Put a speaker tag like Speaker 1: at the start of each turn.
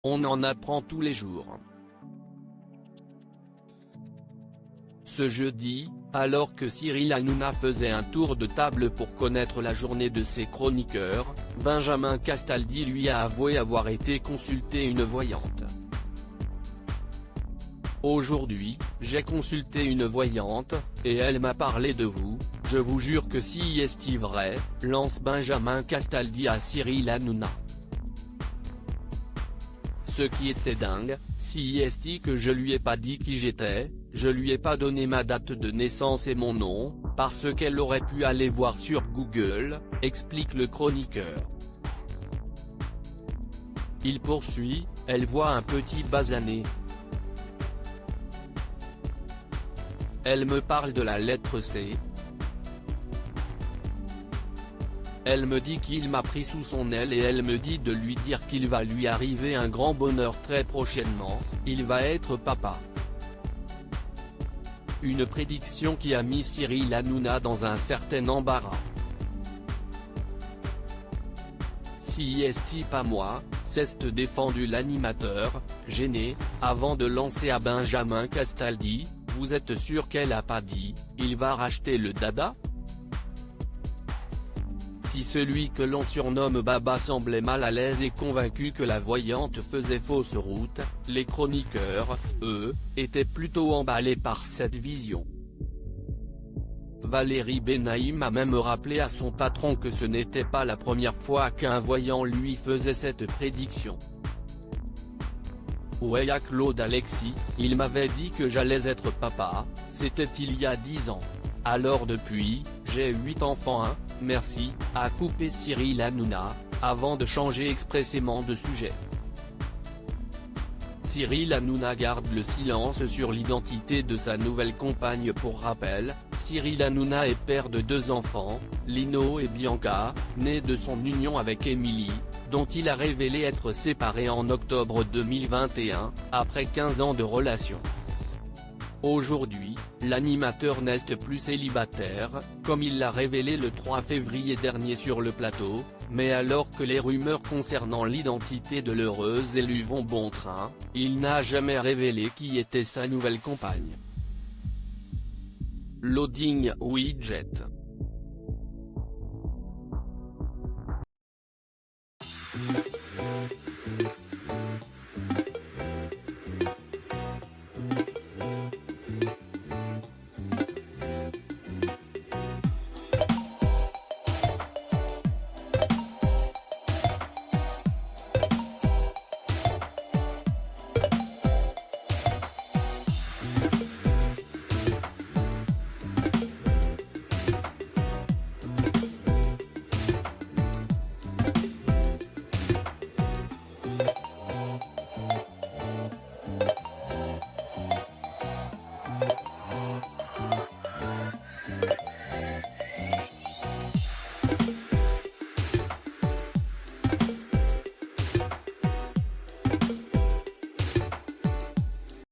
Speaker 1: On en apprend tous les jours. Ce jeudi, alors que Cyril Hanouna faisait un tour de table pour connaître la journée de ses chroniqueurs, Benjamin Castaldi lui a avoué avoir été consulter une voyante. Aujourd'hui, j'ai consulté une voyante, et elle m'a parlé de vous, je vous jure que si est vrai, lance Benjamin Castaldi à Cyril Hanouna. Ce qui était dingue, si est que je lui ai pas dit qui j'étais, je lui ai pas donné ma date de naissance et mon nom, parce qu'elle aurait pu aller voir sur Google, explique le chroniqueur. Il poursuit, elle voit un petit basané. Elle me parle de la lettre C. Elle me dit qu'il m'a pris sous son aile et elle me dit de lui dire qu'il va lui arriver un grand bonheur très prochainement, il va être papa. Une prédiction qui a mis Cyril Hanouna dans un certain embarras. Si est pas moi, s'est défendu l'animateur, gêné, avant de lancer à Benjamin Castaldi, vous êtes sûr qu'elle a pas dit, il va racheter le dada? Si celui que l'on surnomme Baba semblait mal à l'aise et convaincu que la voyante faisait fausse route, les chroniqueurs, eux, étaient plutôt emballés par cette vision. Valérie Benaïm a même rappelé à son patron que ce n'était pas la première fois qu'un voyant lui faisait cette prédiction. Ouais, à Claude Alexis, il m'avait dit que j'allais être papa, c'était il y a 10 ans. Alors depuis, j'ai 8 enfants merci, a coupé Cyril Hanouna, avant de changer expressément de sujet. Cyril Hanouna garde le silence sur l'identité de sa nouvelle compagne. Pour rappel, Cyril Hanouna est père de 2 enfants, Lino et Bianca, nés de son union avec Émilie, dont il a révélé être séparé en octobre 2021, après 15 ans de relation. Aujourd'hui, l'animateur n'est plus célibataire, comme il l'a révélé le 3 février dernier sur le plateau, mais alors que les rumeurs concernant l'identité de l'heureuse élue vont bon train, il n'a jamais révélé qui était sa nouvelle compagne. Loading Widget.